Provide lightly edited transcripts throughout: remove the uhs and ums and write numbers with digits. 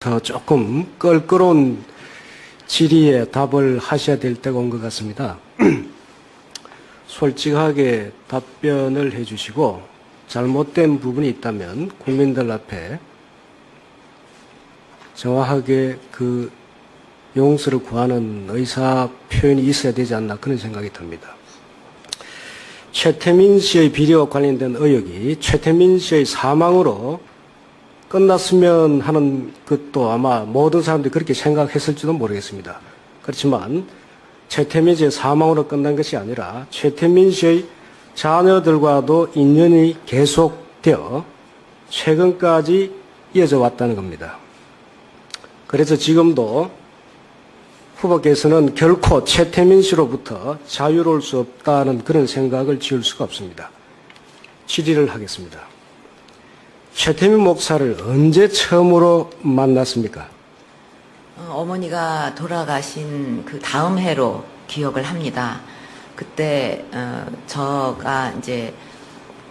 때부터 조금 껄끄러운 질의에 답을 하셔야 될 때가 온 것 같습니다. 솔직하게 답변을 해주시고 잘못된 부분이 있다면 국민들 앞에 정확하게 그 용서를 구하는 의사 표현이 있어야 되지 않나 그런 생각이 듭니다. 최태민 씨의 비리와 관련된 의혹이 최태민 씨의 사망으로 끝났으면 하는 것도 아마 모든 사람들이 그렇게 생각했을지도 모르겠습니다. 그렇지만 최태민 씨의 사망으로 끝난 것이 아니라 최태민 씨의 자녀들과도 인연이 계속되어 최근까지 이어져 왔다는 겁니다. 그래서 지금도 후보께서는 결코 최태민 씨로부터 자유로울 수 없다는 그런 생각을 지울 수가 없습니다. 질의를 하겠습니다. 최태민 목사를 언제 처음으로 만났습니까? 어머니가 돌아가신 그 다음 해로 기억을 합니다. 그때 저가 이제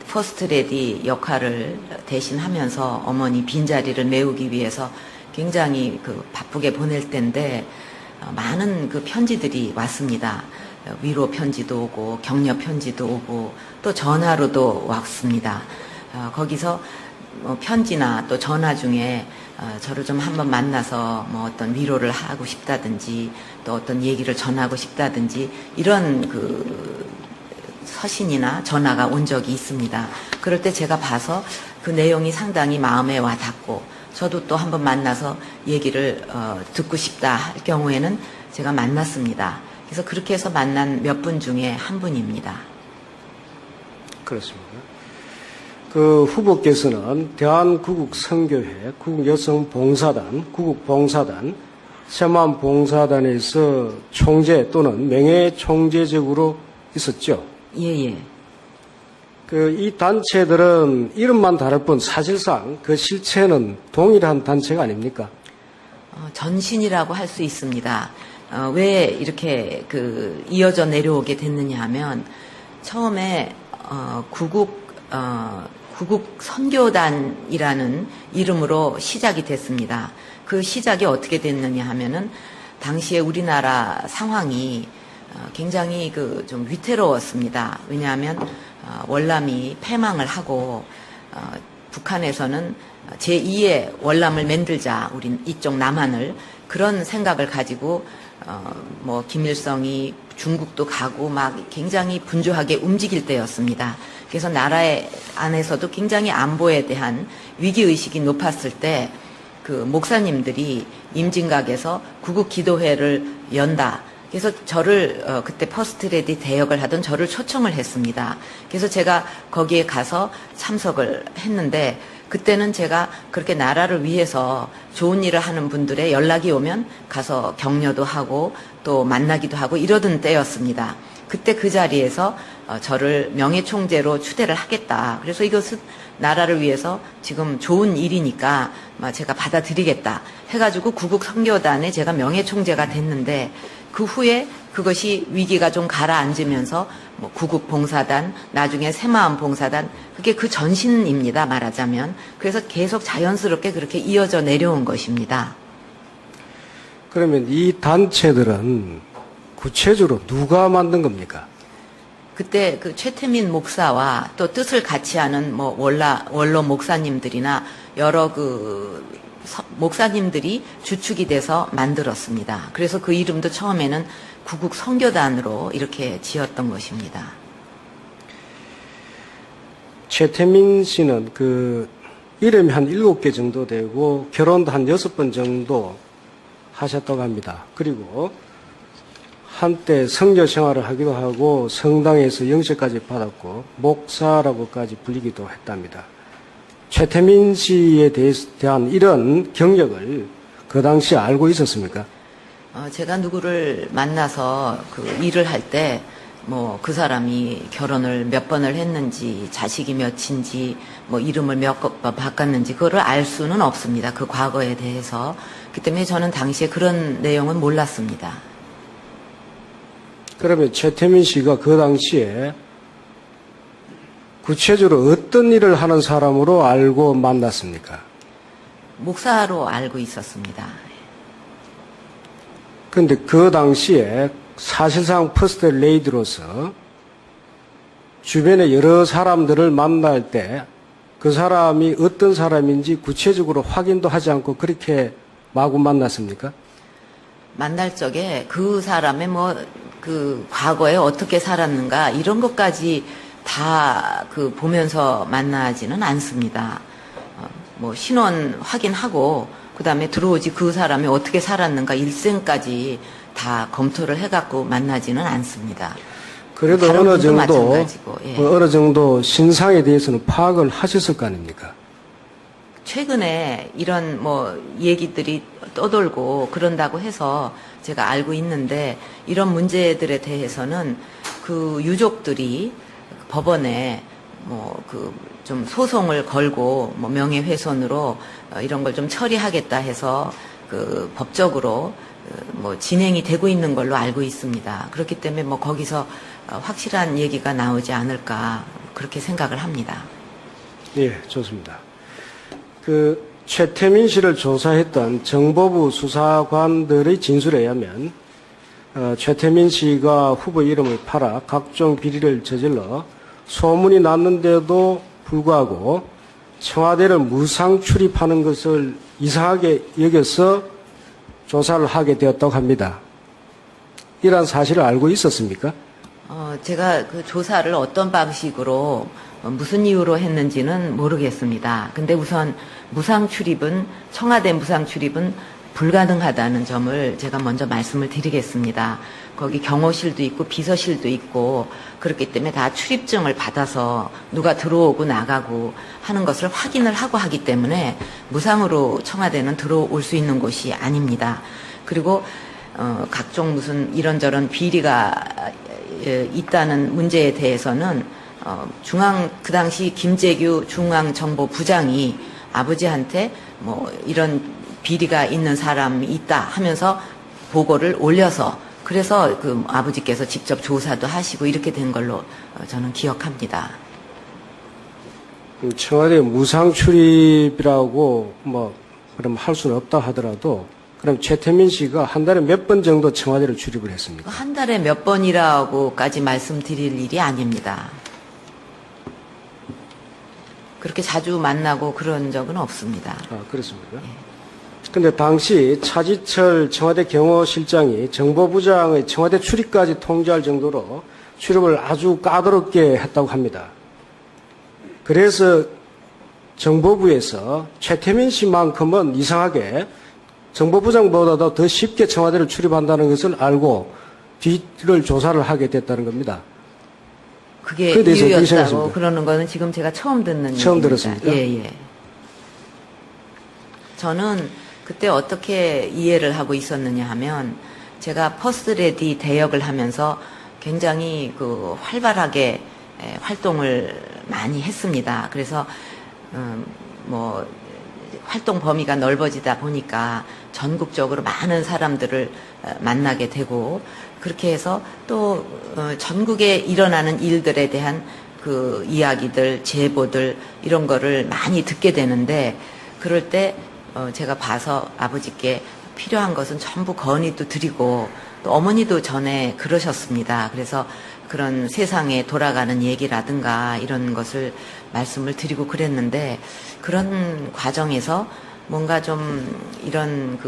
퍼스트레디 역할을 대신하면서 어머니 빈자리를 메우기 위해서 굉장히 바쁘게 보낼 때인데 많은 그 편지들이 왔습니다. 위로 편지도 오고 격려 편지도 오고 또 전화로도 왔습니다. 거기서 편지나 또 전화 중에 저를 좀 한번 만나서 어떤 위로를 하고 싶다든지 또 어떤 얘기를 전하고 싶다든지 이런 그 서신이나 전화가 온 적이 있습니다. 그럴 때 제가 봐서 그 내용이 상당히 마음에 와 닿고 저도 또 한번 만나서 얘기를 듣고 싶다 할 경우에는 제가 만났습니다. 그래서 그렇게 해서 만난 몇 분 중에 한 분입니다. 그렇습니다. 그 후보께서는 대한구국선교회, 구국여성봉사단, 구국봉사단, 새마음봉사단에서 총재 또는 명예총재직으로 있었죠. 예. 이 단체들은 이름만 다를 뿐 사실상 그 실체는 동일한 단체가 아닙니까? 전신이라고 할 수 있습니다. 왜 이렇게 이어져 내려오게 됐느냐 하면 처음에 구국 선교단이라는 이름으로 시작이 됐습니다. 그 시작이 어떻게 됐느냐 하면은 당시에 우리나라 상황이 굉장히 좀 위태로웠습니다. 왜냐하면 월남이 패망을 하고 북한에서는 제2의 월남을 만들자 우린 이쪽 남한을 그런 생각을 가지고 김일성이 중국도 가고 막 굉장히 분주하게 움직일 때였습니다. 그래서 나라 안에서도 굉장히 안보에 대한 위기의식이 높았을 때 그 목사님들이 임진각에서 구국기도회를 연다. 그래서 저를 그때 퍼스트레디 대역을 하던 저를 초청을 했습니다. 그래서 제가 거기에 가서 참석을 했는데 그때는 제가 그렇게 나라를 위해서 좋은 일을 하는 분들의 연락이 오면 가서 격려도 하고 또 만나기도 하고 이러던 때였습니다. 그때 그 자리에서 저를 명예총재로 추대를 하겠다. 그래서 이것은 나라를 위해서 지금 좋은 일이니까 제가 받아들이겠다 해가지고 구국선교단에 제가 명예총재가 됐는데 그 후에 그것이 위기가 좀 가라앉으면서 구국봉사단, 나중에 새마음봉사단, 그게 그 전신입니다, 말하자면. 그래서 계속 자연스럽게 그렇게 이어져 내려온 것입니다. 그러면 이 단체들은 구체적으로 누가 만든 겁니까? 그때 최태민 목사와 또 뜻을 같이 하는 원로 목사님들이나 여러 목사님들이 주축이 돼서 만들었습니다. 그래서 그 이름도 처음에는 구국 선교단으로 이렇게 지었던 것입니다. 최태민 씨는 이름이 한 7개 정도 되고 결혼도 한 6번 정도 하셨다고 합니다. 그리고 한때 선교 생활을 하기도 하고 성당에서 영접까지 받았고 목사라고까지 불리기도 했답니다. 최태민 씨에 대한 이런 경력을 그 당시에 알고 있었습니까? 제가 누구를 만나서 일을 할 때 그 사람이 결혼을 몇 번을 했는지 자식이 몇인지 이름을 몇 번 바꿨는지 그거를 알 수는 없습니다. 그 과거에 대해서. 그 때문에 저는 당시에 그런 내용은 몰랐습니다. 그러면 최태민 씨가 그 당시에 구체적으로 어떤 일을 하는 사람으로 알고 만났습니까? 목사로 알고 있었습니다. 그런데 그 당시에 사실상 퍼스트 레이디로서 주변의 여러 사람들을 만날 때 그 사람이 어떤 사람인지 구체적으로 확인도 하지 않고 그렇게 마구 만났습니까? 만날 적에 그 사람의 그 과거에 어떻게 살았는가 이런 것까지 다 보면서 만나지는 않습니다. 신원 확인하고 그다음에 들어오지 그 사람이 어떻게 살았는가 일생까지 다 검토를 해갖고 만나지는 않습니다. 그래도 다른 어느 분도 정도, 마찬가지고, 예. 어느 정도 신상에 대해서는 파악을 하셨을 거 아닙니까? 최근에 이런 얘기들이 떠돌고 그런다고 해서 제가 알고 있는데 이런 문제들에 대해서는 그 유족들이 법원에 좀 소송을 걸고 명예훼손으로 이런 걸 좀 처리하겠다 해서 법적으로 진행이 되고 있는 걸로 알고 있습니다. 그렇기 때문에 거기서 확실한 얘기가 나오지 않을까 그렇게 생각을 합니다. 예, 좋습니다. 최태민 씨를 조사했던 정보부 수사관들의 진술에 의하면 최태민 씨가 후보 이름을 팔아 각종 비리를 저질러 소문이 났는데도 불구하고 청와대를 무상 출입하는 것을 이상하게 여겨서 조사를 하게 되었다고 합니다. 이러한 사실을 알고 있었습니까? 제가 그 조사를 어떤 방식으로 무슨 이유로 했는지는 모르겠습니다. 근데 우선 청와대 무상 출입은 불가능하다는 점을 제가 먼저 말씀을 드리겠습니다. 거기 경호실도 있고 비서실도 있고 그렇기 때문에 다 출입증을 받아서 누가 들어오고 나가고 하는 것을 확인을 하고 하기 때문에 무상으로 청와대는 들어올 수 있는 곳이 아닙니다. 그리고 각종 무슨 이런저런 비리가 있다는 문제에 대해서는 그 당시 김재규 중앙정보부장이 아버지한테 이런 비리가 있는 사람이 있다 하면서 보고를 올려서 그래서 아버지께서 직접 조사도 하시고 이렇게 된 걸로 저는 기억합니다. 청와대 무상 출입이라고 그럼 할 수는 없다 하더라도 그럼 최태민 씨가 한 달에 몇 번 정도 청와대를 출입을 했습니까? 한 달에 몇 번이라고까지 말씀드릴 일이 아닙니다. 그렇게 자주 만나고 그런 적은 없습니다. 그렇습니까? 근데 당시 차지철 청와대 경호실장이 정보부장의 청와대 출입까지 통제할 정도로 출입을 아주 까다롭게 했다고 합니다. 그래서 정보부에서 최태민 씨만큼은 이상하게 정보부장보다도 더 쉽게 청와대를 출입한다는 것을 알고 뒤를 조사를 하게 됐다는 겁니다. 그게 이유였다고 그러는 거는 지금 제가 처음 듣는 얘기입니다. 처음 들었습니까? 예. 저는 그때 어떻게 이해를 하고 있었느냐 하면 제가 퍼스트레디 대역을 하면서 굉장히 활발하게 활동을 많이 했습니다. 그래서 활동 범위가 넓어지다 보니까 전국적으로 많은 사람들을 만나게 되고 그렇게 해서 또 전국에 일어나는 일들에 대한 이야기들, 제보들 이런 거를 많이 듣게 되는데 그럴 때 제가 봐서 아버지께 필요한 것은 전부 건의도 드리고 또 어머니도 전에 그러셨습니다. 그래서 그런 세상에 돌아가는 얘기라든가 이런 것을 말씀을 드리고 그랬는데 그런 과정에서 뭔가 좀 이런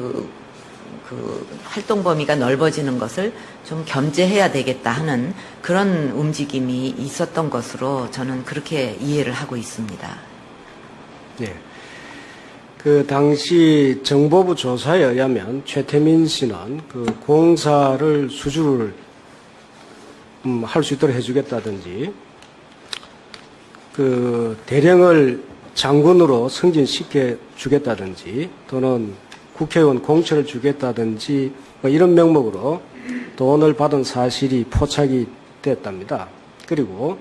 활동 범위가 넓어지는 것을 좀 견제해야 되겠다 하는 그런 움직임이 있었던 것으로 저는 그렇게 이해를 하고 있습니다. 네. 그 당시 정보부 조사에 의하면 최태민 씨는 공사를 수주를 할 수 있도록 해주겠다든지 대령을 장군으로 승진시켜 주겠다든지 또는 국회의원 공천을 주겠다든지 이런 명목으로 돈을 받은 사실이 포착이 됐답니다. 그리고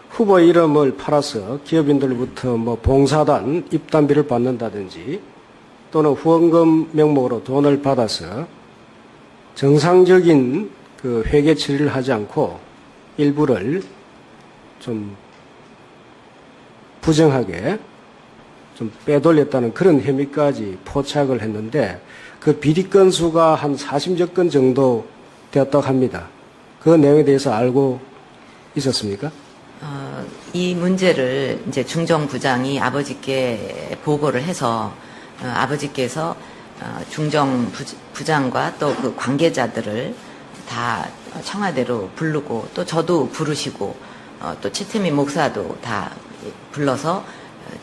후보 이름을 팔아서 기업인들로부터 봉사단 입단비를 받는다든지 또는 후원금 명목으로 돈을 받아서 정상적인 회계 처리를 하지 않고 일부를 좀 부정하게 좀 빼돌렸다는 그런 혐의까지 포착을 했는데 그 비리 건수가 한 40여 건 정도 되었다고 합니다. 그 내용에 대해서 알고 있었습니까? 이 문제를 이제 중정부장이 아버지께 보고를 해서 아버지께서 중정부장과 또 그 관계자들을 다 청와대로 부르고 또 저도 부르시고 또 최태민 목사도 다 불러서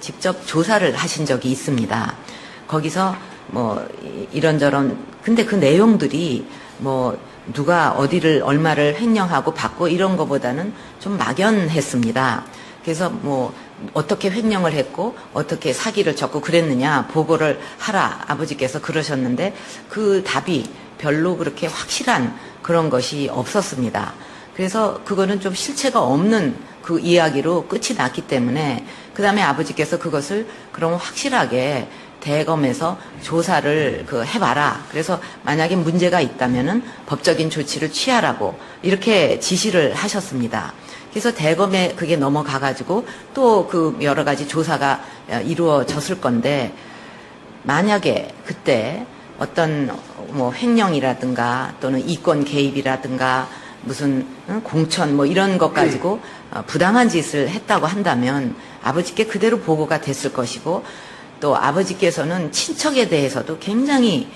직접 조사를 하신 적이 있습니다. 거기서 뭐 이런저런 근데 그 내용들이 뭐 누가 어디를 얼마를 횡령하고 받고 이런 거보다는 좀 막연했습니다. 그래서 뭐 어떻게 횡령을 했고 어떻게 사기를 쳤고 그랬느냐 보고를 하라 아버지께서 그러셨는데 그 답이 별로 그렇게 확실한 그런 것이 없었습니다. 그래서 그거는 좀 실체가 없는 그 이야기로 끝이 났기 때문에 그 다음에 아버지께서 그것을 그럼 확실하게 대검에서 조사를 해봐라. 그래서 만약에 문제가 있다면은 법적인 조치를 취하라고 이렇게 지시를 하셨습니다. 그래서 대검에 그게 넘어가가지고 또 그 여러 가지 조사가 이루어졌을 건데 만약에 그때 어떤 뭐 횡령이라든가 또는 이권 개입이라든가 무슨 공천 뭐 이런 것 가지고 부당한 짓을 했다고 한다면 아버지께 그대로 보고가 됐을 것이고 또 아버지께서는 친척에 대해서도 굉장히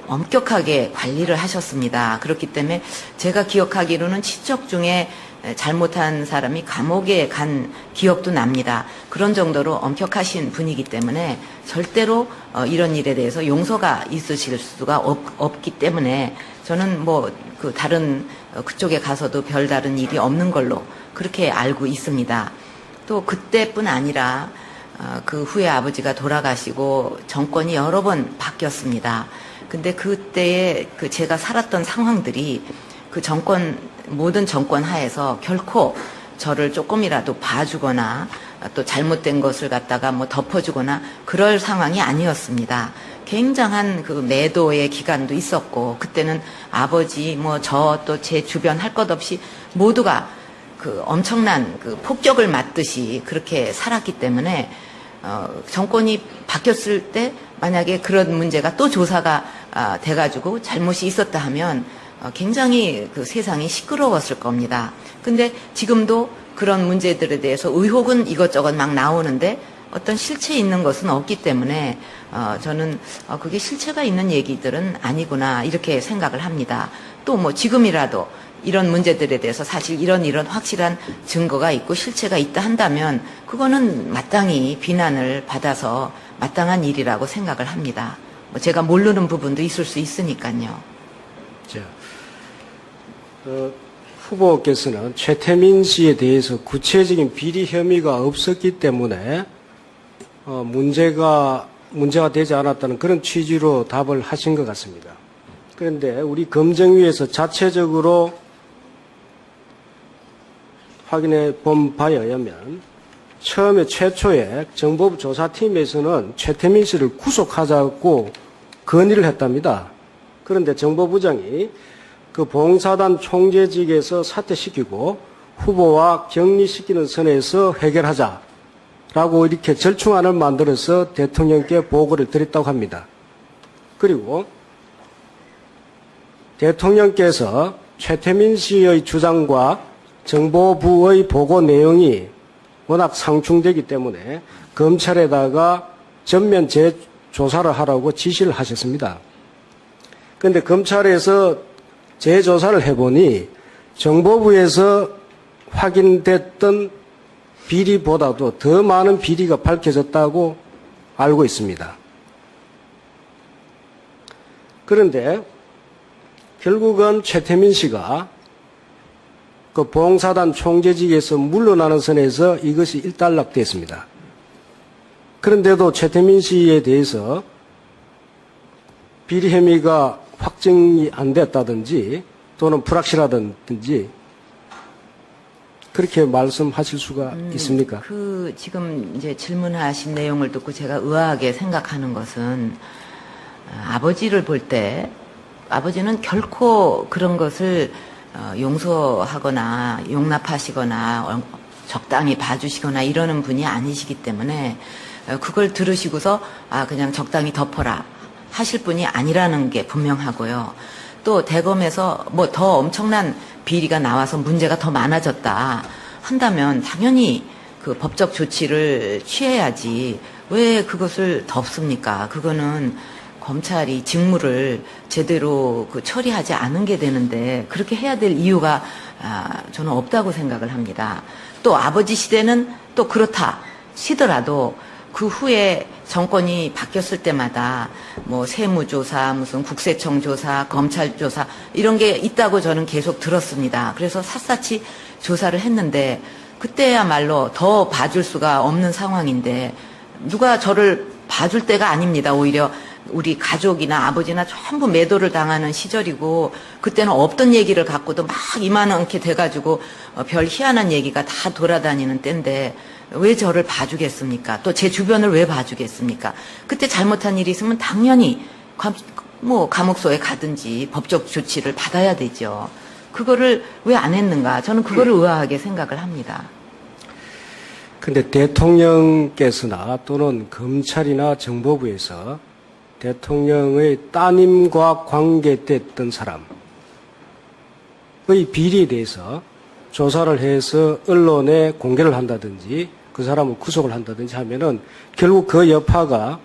엄격하게 관리를 하셨습니다. 그렇기 때문에 제가 기억하기로는 친척 중에 잘못한 사람이 감옥에 간 기억도 납니다. 그런 정도로 엄격하신 분이기 때문에 절대로 이런 일에 대해서 용서가 있으실 수가 없기 때문에 저는 뭐 다른 그쪽에 가서도 별다른 일이 없는 걸로 그렇게 알고 있습니다. 또 그때뿐 아니라 그 후에 아버지가 돌아가시고 정권이 여러 번 바뀌었습니다. 근데 그때의 제가 살았던 상황들이 그 모든 정권 하에서 결코 저를 조금이라도 봐주거나 또 잘못된 것을 갖다가 뭐 덮어주거나 그럴 상황이 아니었습니다. 굉장한 매도의 기간도 있었고 그때는 아버지 뭐 저 또 제 주변 할 것 없이 모두가 엄청난 폭격을 맞듯이 그렇게 살았기 때문에 정권이 바뀌었을 때 만약에 그런 문제가 또 조사가 돼가지고 잘못이 있었다 하면 굉장히 세상이 시끄러웠을 겁니다. 근데 지금도 그런 문제들에 대해서 의혹은 이것저것 막 나오는데 어떤 실체 있는 것은 없기 때문에 저는 그게 실체가 있는 얘기들은 아니구나 이렇게 생각을 합니다. 또 뭐 지금이라도 이런 문제들에 대해서 사실 이런 확실한 증거가 있고 실체가 있다 한다면 그거는 마땅히 비난을 받아서 마땅한 일이라고 생각을 합니다. 뭐 제가 모르는 부분도 있을 수 있으니까요. 자, 후보께서는 최태민 씨에 대해서 구체적인 비리 혐의가 없었기 때문에 문제가 되지 않았다는 그런 취지로 답을 하신 것 같습니다. 그런데 우리 검정위에서 자체적으로 확인해 본 바에 의하면 처음에 최초에 정보부 조사팀에서는 최태민 씨를 구속하자고 건의를 했답니다. 그런데 정보부장이 그 봉사단 총재직에서 사퇴시키고 후보와 격리시키는 선에서 해결하자라고 이렇게 절충안을 만들어서 대통령께 보고를 드렸다고 합니다. 그리고 대통령께서 최태민 씨의 주장과 정보부의 보고 내용이 워낙 상충되기 때문에 검찰에다가 전면 재조사를 하라고 지시를 하셨습니다. 그런데 검찰에서 재조사를 해보니 정보부에서 확인됐던 비리보다도 더 많은 비리가 밝혀졌다고 알고 있습니다. 그런데 결국은 최태민 씨가 그 봉사단 총재직에서 물러나는 선에서 이것이 일단락됐습니다. 그런데도 최태민 씨에 대해서 비리 혐의가 확정이 안 됐다든지 또는 불확실하다든지 그렇게 말씀하실 수가 있습니까? 지금 이제 질문하신 내용을 듣고 제가 의아하게 생각하는 것은 아버지를 볼 때 아버지는 결코 그런 것을 용서하거나 용납하시거나 적당히 봐주시거나 이러는 분이 아니시기 때문에 그걸 들으시고서 그냥 적당히 덮어라 하실 분이 아니라는 게 분명하고요. 또 대검에서 뭐 더 엄청난 비리가 나와서 문제가 더 많아졌다 한다면 당연히 그 법적 조치를 취해야지 왜 그것을 덮습니까? 그거는 검찰이 직무를 제대로 처리하지 않은 게 되는데 그렇게 해야 될 이유가 저는 없다고 생각을 합니다. 또 아버지 시대는 또 그렇다 치더라도 그 후에 정권이 바뀌었을 때마다 뭐 세무조사, 무슨 국세청 조사, 검찰 조사 이런 게 있다고 저는 계속 들었습니다. 그래서 샅샅이 조사를 했는데 그때야말로 더 봐줄 수가 없는 상황인데 누가 저를 봐줄 때가 아닙니다. 오히려 우리 가족이나 아버지나 전부 매도를 당하는 시절이고 그때는 없던 얘기를 갖고도 막 이만하게 돼가지고 별 희한한 얘기가 다 돌아다니는 때인데 왜 저를 봐주겠습니까? 또 제 주변을 왜 봐주겠습니까? 그때 잘못한 일이 있으면 당연히 감옥소에 가든지 법적 조치를 받아야 되죠. 그거를 왜 안 했는가? 저는 그거를 의아하게 생각을 합니다. 근데 대통령께서나 또는 검찰이나 정보부에서 대통령의 따님과 관계됐던 사람의 비리에 대해서 조사를 해서 언론에 공개를 한다든지 그 사람을 구속을 한다든지 하면은 결국 그 여파가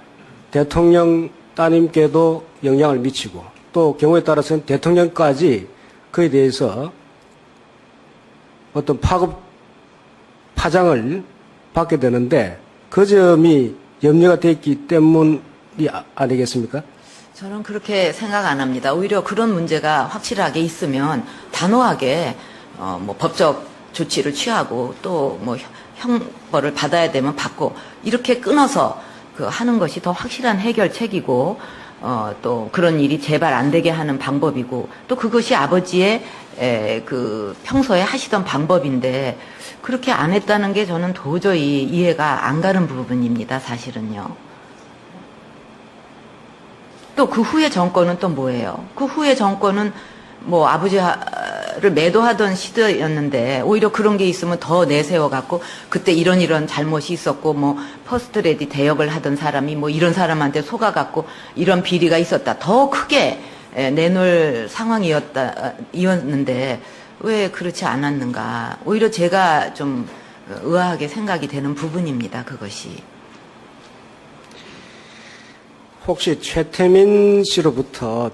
대통령 따님께도 영향을 미치고 또 경우에 따라서는 대통령까지 그에 대해서 어떤 파장을 받게 되는데 그 점이 염려가 됐기 때문이 아니겠습니까? 저는 그렇게 생각 안 합니다. 오히려 그런 문제가 확실하게 있으면 단호하게 법적 조치를 취하고 또 형벌을 받아야 되면 받고 이렇게 끊어서 하는 것이 더 확실한 해결책이고 또 그런 일이 재발 안 되게 하는 방법이고 또 그것이 아버지의 평소에 하시던 방법인데 그렇게 안 했다는 게 저는 도저히 이해가 안 가는 부분입니다. 사실은요. 또 그 후의 정권은 또 뭐예요? 그 후의 정권은 아버지를 매도하던 시대였는데 오히려 그런 게 있으면 더 내세워 갖고 그때 이런 잘못이 있었고 퍼스트레디 대역을 하던 사람이 이런 사람한테 속아 갖고 이런 비리가 있었다. 더 크게 내놓을 상황이었는데 왜 그렇지 않았는가? 오히려 제가 좀 의아하게 생각이 되는 부분입니다. 그것이. 혹시 최태민 씨로부터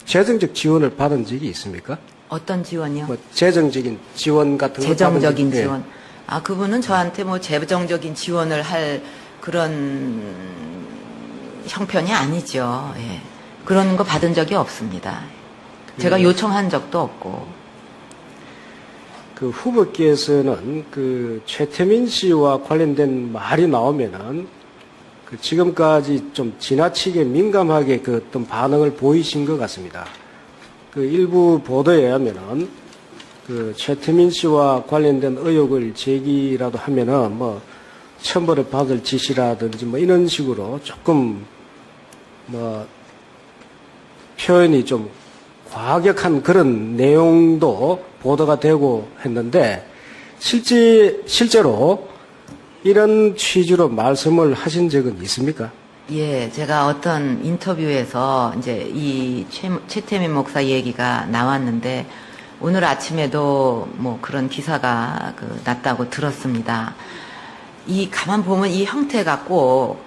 재정적 지원을 받은 적이 있습니까? 어떤 지원이요? 재정적인 지원 같은 거 재정적인 받은 적이, 지원. 그분은 저한테 재정적인 지원을 할 그런 형편이 아니죠. 예. 그런 거 받은 적이 없습니다. 제가 요청한 적도 없고. 그 후보께서는 최태민 씨와 관련된 말이 나오면은 지금까지 좀 지나치게 민감하게 어떤 반응을 보이신 것 같습니다. 일부 보도에 의하면은 최태민 씨와 관련된 의혹을 제기라도 하면은 처벌을 받을 짓이라든지 이런 식으로 조금 표현이 좀 과격한 그런 내용도 보도가 되고 했는데 실제로 이런 취지로 말씀을 하신 적은 있습니까? 예, 제가 어떤 인터뷰에서 이제 이 최태민 목사 얘기가 나왔는데 오늘 아침에도 그런 기사가 났다고 들었습니다. 가만 보면 이 형태가 꼭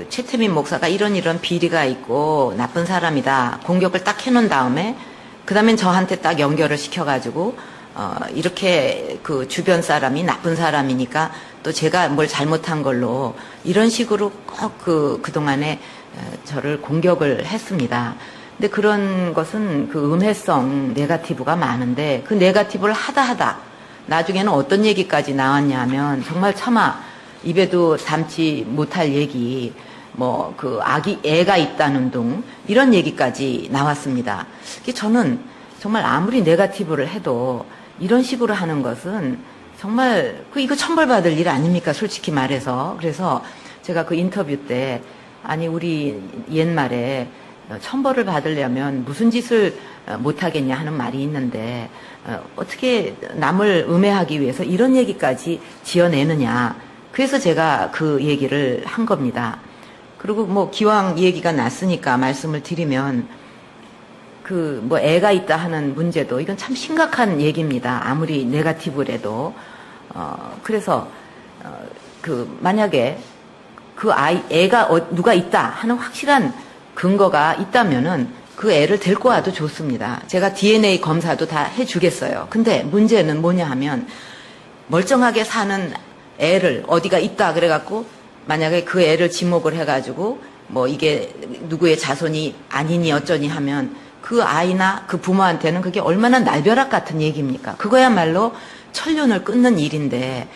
최태민 목사가 이런 비리가 있고 나쁜 사람이다 공격을 딱 해놓은 다음에 그 다음엔 저한테 딱 연결을 시켜가지고 이렇게 주변 사람이 나쁜 사람이니까 또 제가 뭘 잘못한 걸로 이런 식으로 꼭 그동안에 저를 공격을 했습니다. 근데 그런 것은 음해성 네거티브가 많은데 그 네거티브를 하다 나중에는 어떤 얘기까지 나왔냐 하면 정말 차마 입에도 담지 못할 얘기 애가 있다는 둥 이런 얘기까지 나왔습니다. 저는 정말 아무리 네거티브를 해도 이런 식으로 하는 것은 정말 이거 처벌받을 일 아닙니까? 솔직히 말해서. 그래서 제가 인터뷰 때 우리 옛말에 처벌을 받으려면 무슨 짓을 못하겠냐 하는 말이 있는데 어떻게 남을 음해하기 위해서 이런 얘기까지 지어내느냐 그래서 제가 그 얘기를 한 겁니다. 그리고 뭐 기왕 얘기가 났으니까 말씀을 드리면 그 뭐 애가 있다 하는 문제도 이건 참 심각한 얘기입니다. 아무리 네거티브래도 그래서 그 만약에 그 애가 누가 있다 하는 확실한 근거가 있다면은 그 애를 데리고 와도 좋습니다. 제가 DNA 검사도 다 해주겠어요. 근데 문제는 뭐냐 하면 멀쩡하게 사는 애를 어디가 있다 그래갖고 만약에 그 애를 지목을 해가지고 뭐 이게 누구의 자손이 아니니 어쩌니 하면 그 아이나 그 부모한테는 그게 얼마나 날벼락 같은 얘기입니까? 그거야말로 천륜을 끊는 일인데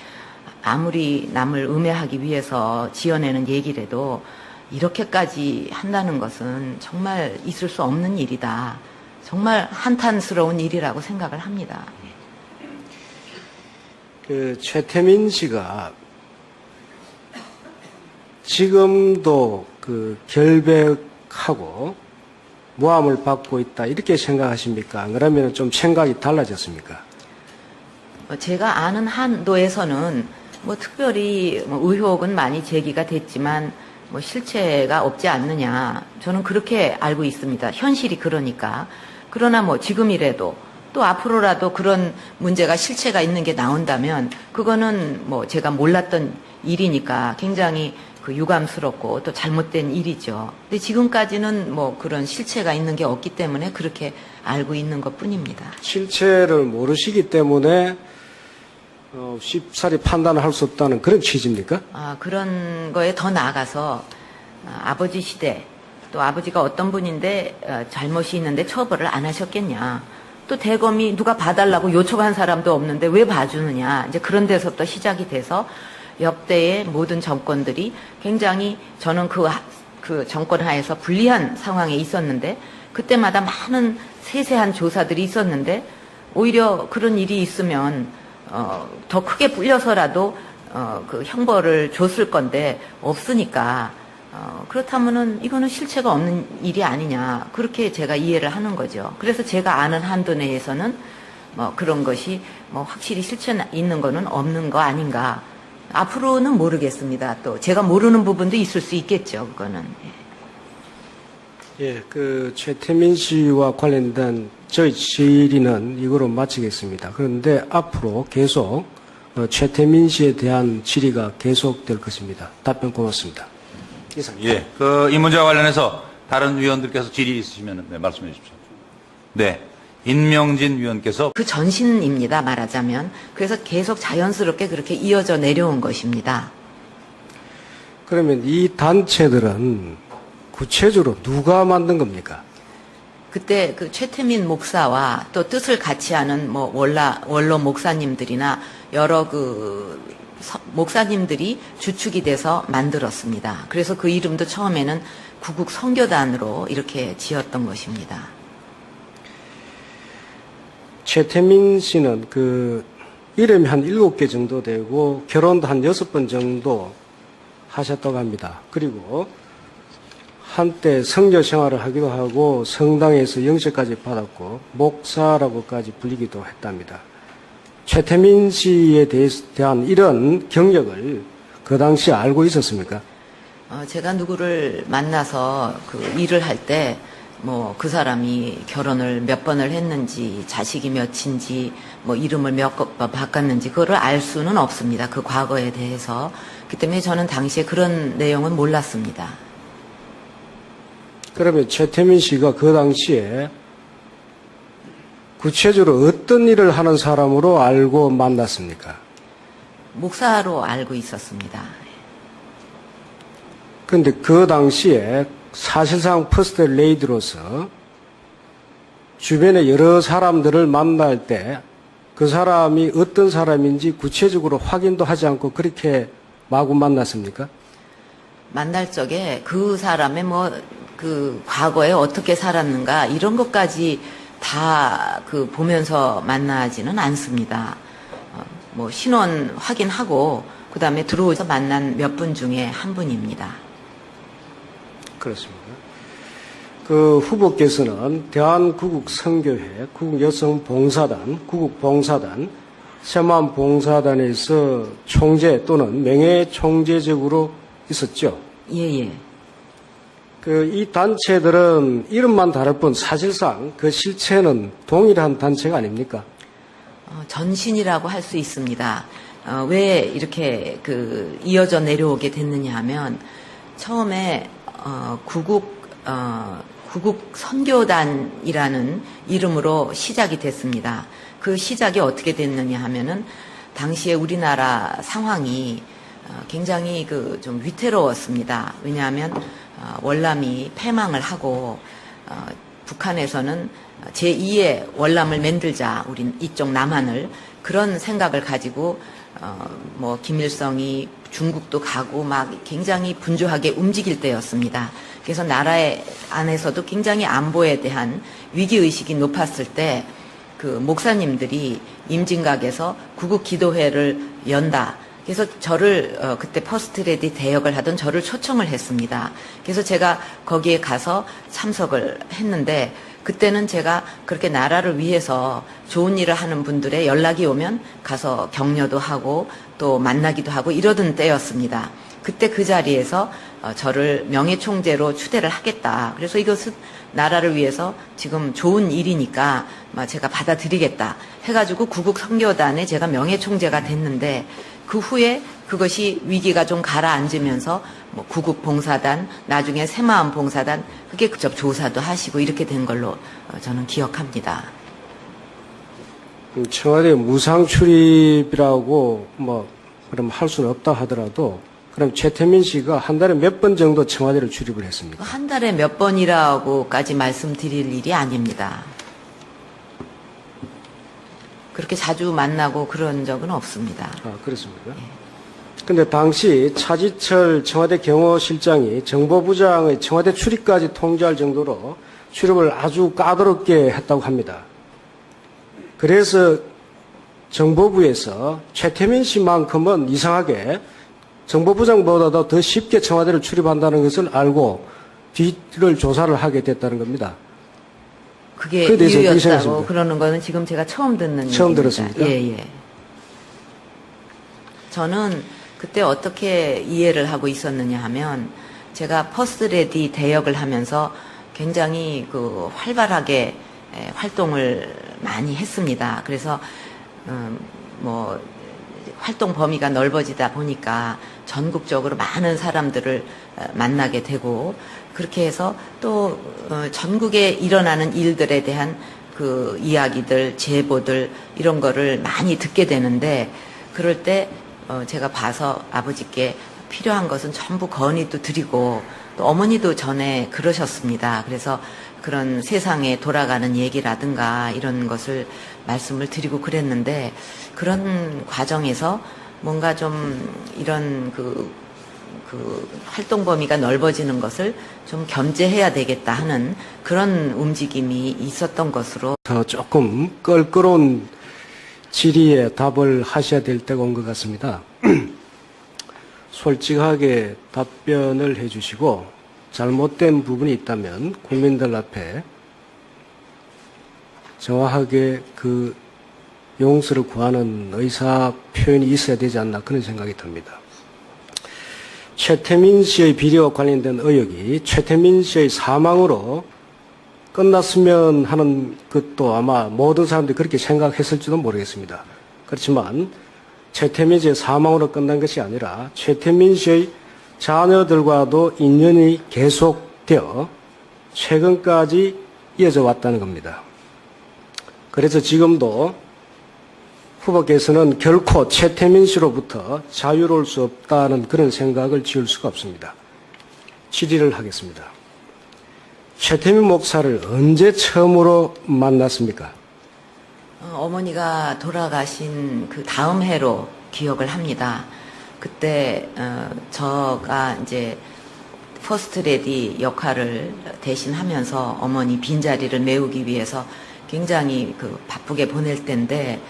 아무리 남을 음해하기 위해서 지어내는 얘기라도 이렇게까지 한다는 것은 정말 있을 수 없는 일이다. 정말 한탄스러운 일이라고 생각을 합니다. 그 최태민 씨가 지금도 그 결백하고 모함을 받고 있다 이렇게 생각하십니까? 그러면 좀 생각이 달라졌습니까? 제가 아는 한도에서는 뭐 특별히 뭐 의혹은 많이 제기가 됐지만 뭐 실체가 없지 않느냐 저는 그렇게 알고 있습니다. 현실이 그러니까. 그러나 뭐 지금이라도 또 앞으로라도 그런 문제가 실체가 있는 게 나온다면 그거는 뭐 제가 몰랐던 일이니까 굉장히 그 유감스럽고 또 잘못된 일이죠. 근데 지금까지는 뭐 그런 실체가 있는 게 없기 때문에 그렇게 알고 있는 것 뿐입니다. 실체를 모르시기 때문에 쉽사리 판단을 할 수 없다는 그런 취지입니까? 그런 거에 더 나아가서 아버지 시대 또 아버지가 어떤 분인데 잘못이 있는데 처벌을 안 하셨겠냐. 또 대검이 누가 봐달라고 요청한 사람도 없는데 왜 봐주느냐. 이제 그런 데서부터 시작이 돼서 역대의 모든 정권들이 굉장히 저는 그 정권 하에서 불리한 상황에 있었는데 그때마다 많은 세세한 조사들이 있었는데 오히려 그런 일이 있으면 더 크게 불려서라도 그 형벌을 줬을 건데 없으니까 그렇다면은 이거는 실체가 없는 일이 아니냐 그렇게 제가 이해를 하는 거죠. 그래서 제가 아는 한도 내에서는 뭐 그런 것이 뭐 확실히 실체 있는 거는 없는 거 아닌가. 앞으로는 모르겠습니다. 또 제가 모르는 부분도 있을 수 있겠죠. 그거는. 예, 그 최태민 씨와 관련된 저희 질의는 이거로 마치겠습니다. 그런데 앞으로 계속 최태민 씨에 대한 질의가 계속될 것입니다. 답변 고맙습니다. 이상입니다. 예, 이 문제와 관련해서 다른 위원들께서 질의 있으시면 말씀해 주십시오. 네, 임명진 위원께서 그 전신입니다. 말하자면. 그래서 계속 자연스럽게 그렇게 이어져 내려온 것입니다. 그러면 이 단체들은 구체적으로 누가 만든 겁니까? 그때 그 최태민 목사와 또 뜻을 같이 하는 뭐 원로 목사님들이나 여러 그 목사님들이 주축이 돼서 만들었습니다. 그래서 그 이름도 처음에는 구국 선교단으로 이렇게 지었던 것입니다. 최태민 씨는 그 이름이 한 7개 정도 되고 결혼도 한 6번 정도 하셨다고 합니다. 그리고 한때 선교 생활을 하기도 하고 성당에서 영접까지 받았고 목사라고까지 불리기도 했답니다. 최태민 씨에 대한 이런 경력을 그 당시 알고 있었습니까? 제가 누구를 만나서 그 일을 할 때 뭐 그 사람이 결혼을 몇 번을 했는지 자식이 몇인지 뭐 이름을 몇 번 바꿨는지 그거를 알 수는 없습니다. 그 과거에 대해서. 그 때문에 저는 당시에 그런 내용은 몰랐습니다. 그러면 최태민 씨가 그 당시에 구체적으로 어떤 일을 하는 사람으로 알고 만났습니까? 목사로 알고 있었습니다. 그런데 그 당시에 사실상 퍼스트 레이디로서 주변에 여러 사람들을 만날 때 그 사람이 어떤 사람인지 구체적으로 확인도 하지 않고 그렇게 마구 만났습니까? 만날 적에 그 사람의 뭐 그 과거에 어떻게 살았는가 이런 것까지 다 그 보면서 만나지는 않습니다. 뭐 신원 확인하고 그 다음에 들어오셔서 만난 몇 분 중에 한 분입니다. 그렇습니다. 그 후보께서는 대한구국선교회, 구국여성봉사단, 구국봉사단, 새마음 봉사단에서 총재 또는 명예총재적으로 있었죠. 예. 이 단체들은 이름만 다를 뿐 사실상 그 실체는 동일한 단체가 아닙니까? 전신이라고 할 수 있습니다. 왜 이렇게 이어져 내려오게 됐느냐 하면 처음에 구국 선교단이라는 이름으로 시작이 됐습니다. 그 시작이 어떻게 됐느냐 하면은 당시에 우리나라 상황이 굉장히 좀 위태로웠습니다. 왜냐하면 월남이 패망을 하고 북한에서는 제2의 월남을 만들자, 우리 이쪽 남한을, 그런 생각을 가지고 김일성이 중국도 가고 막 굉장히 분주하게 움직일 때였습니다. 그래서 나라 안에서도 굉장히 안보에 대한 위기의식이 높았을 때 목사님들이 임진각에서 구국 기도회를 연다. 그래서 저를 그때 퍼스트레디 대역을 하던 저를 초청을 했습니다. 그래서 제가 거기에 가서 참석을 했는데 그때는 제가 그렇게 나라를 위해서 좋은 일을 하는 분들의 연락이 오면 가서 격려도 하고 또 만나기도 하고 이러던 때였습니다. 그때 그 자리에서 저를 명예총재로 추대를 하겠다. 그래서 이것은 나라를 위해서 지금 좋은 일이니까 제가 받아들이겠다 해가지고 구국 선교단에 제가 명예총재가 됐는데 그 후에 그것이 위기가 좀 가라앉으면서 구국 봉사단, 나중에 새마음 봉사단, 그게 직접 조사도 하시고 이렇게 된 걸로 저는 기억합니다. 청와대 무상 출입이라고 그럼 할 수는 없다 하더라도 그럼 최태민 씨가 한 달에 몇 번 정도 청와대를 출입을 했습니까? 한 달에 몇 번이라고까지 말씀드릴 일이 아닙니다. 그렇게 자주 만나고 그런 적은 없습니다. 그렇습니까? 근데 당시 차지철 청와대 경호실장이 정보부장의 청와대 출입까지 통제할 정도로 출입을 아주 까다롭게 했다고 합니다. 그래서 정보부에서 최태민 씨만큼은 이상하게 정보부장보다도 더 쉽게 청와대를 출입한다는 것을 알고 뒤를 조사를 하게 됐다는 겁니다. 그게 그에 대해서 어떻게 이유였다고 생각하십니까? 그러는 거는 지금 제가 처음 듣는 처음 얘기입니다. 들었습니까? 예. 저는 그때 어떻게 이해를 하고 있었느냐 하면 제가 퍼스트레디 대역을 하면서 굉장히 활발하게 활동을 많이 했습니다. 그래서 활동 범위가 넓어지다 보니까 전국적으로 많은 사람들을 만나게 되고 그렇게 해서 또 전국에 일어나는 일들에 대한 이야기들, 제보들 이런 거를 많이 듣게 되는데 그럴 때 제가 봐서 아버지께 필요한 것은 전부 건의도 드리고 또 어머니도 전에 그러셨습니다. 그래서 그런 세상에 돌아가는 얘기라든가 이런 것을 말씀을 드리고 그랬는데 그런 과정에서 뭔가 좀 이런 활동 범위가 넓어지는 것을 좀 견제해야 되겠다 하는 그런 움직임이 있었던 것으로 더 조금 껄끄러운 질의에 답을 하셔야 될 때가 온 것 같습니다. 솔직하게 답변을 해주시고 잘못된 부분이 있다면 국민들 앞에 정확하게 용서를 구하는 의사 표현이 있어야 되지 않나 그런 생각이 듭니다. 최태민 씨의 비리와 관련된 의혹이 최태민 씨의 사망으로 끝났으면 하는 것도 아마 모든 사람들이 그렇게 생각했을지도 모르겠습니다. 그렇지만 최태민 씨의 사망으로 끝난 것이 아니라 최태민 씨의 자녀들과도 인연이 계속되어 최근까지 이어져 왔다는 겁니다. 그래서 지금도 후보께서는 결코 최태민 씨로부터 자유로울 수 없다는 그런 생각을 지울 수가 없습니다. 질의를 하겠습니다. 최태민 목사를 언제 처음으로 만났습니까? 어머니가 돌아가신 그 다음 해로 기억을 합니다. 그때 저가 이제 퍼스트레디 역할을 대신하면서 어머니 빈자리를 메우기 위해서 굉장히 바쁘게 보낼 때인데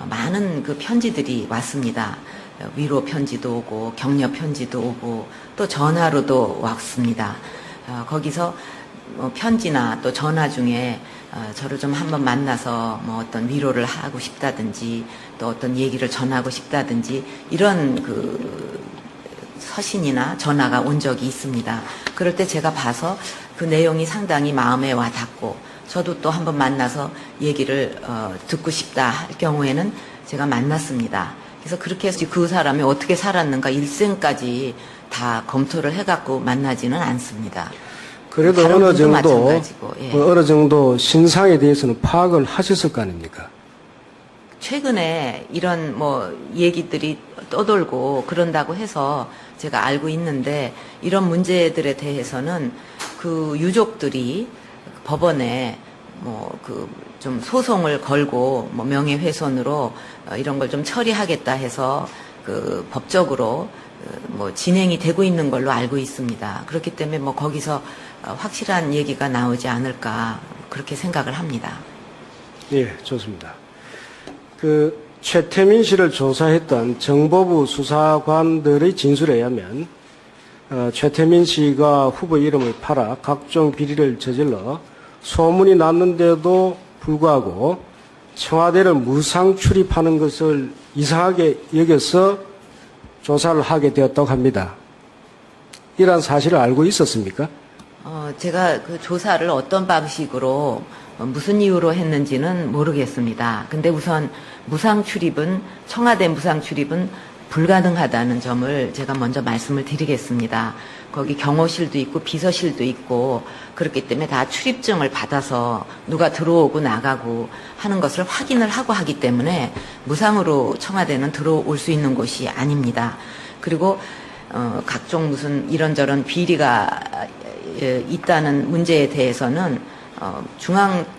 많은 편지들이 왔습니다. 위로 편지도 오고 격려 편지도 오고 또 전화로도 왔습니다. 거기서 편지나 또 전화 중에 저를 좀 한번 만나서 뭐 어떤 위로를 하고 싶다든지 또 어떤 얘기를 전하고 싶다든지 이런 그 서신이나 전화가 온 적이 있습니다. 그럴 때 제가 봐서 그 내용이 상당히 마음에 와 닿고 저도 또 한번 만나서 얘기를 듣고 싶다 할 경우에는 제가 만났습니다. 그래서 그렇게 해서 그 사람이 어떻게 살았는가 일생까지 다 검토를 해갖고 만나지는 않습니다. 그래도 다른 어느 분도 정도, 마찬가지고, 예. 어느 정도 신상에 대해서는 파악을 하셨을 거 아닙니까? 최근에 이런 뭐 얘기들이 떠돌고 그런다고 해서 제가 알고 있는데 이런 문제들에 대해서는 그 유족들이 법원에 뭐 그 좀 소송을 걸고 뭐 명예훼손으로 이런 걸 좀 처리하겠다 해서 그 법적으로 뭐 진행이 되고 있는 걸로 알고 있습니다. 그렇기 때문에 뭐 거기서 확실한 얘기가 나오지 않을까 그렇게 생각을 합니다. 예, 좋습니다. 그 최태민 씨를 조사했던 정보부 수사관들의 진술에 의하면 최태민 씨가 후보 이름을 팔아 각종 비리를 저질러 소문이 났는데도 불구하고 청와대를 무상 출입하는 것을 이상하게 여겨서 조사를 하게 되었다고 합니다. 이러한 사실을 알고 있었습니까? 제가 그 조사를 어떤 방식으로 무슨 이유로 했는지는 모르겠습니다. 근데 우선 청와대 무상 출입은 불가능하다는 점을 제가 먼저 말씀을 드리겠습니다. 거기 경호실도 있고 비서실도 있고 그렇기 때문에 다 출입증을 받아서 누가 들어오고 나가고 하는 것을 확인을 하고 하기 때문에 무상으로 청와대는 들어올 수 있는 곳이 아닙니다. 그리고 각종 무슨 이런저런 비리가 있다는 문제에 대해서는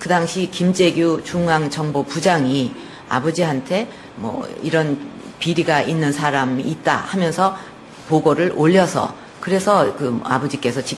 그 당시 김재규 중앙정보부장이 아버지한테 뭐 이런 비리가 있는 사람이 있다 하면서 보고를 올려서 그래서 그 아버지께서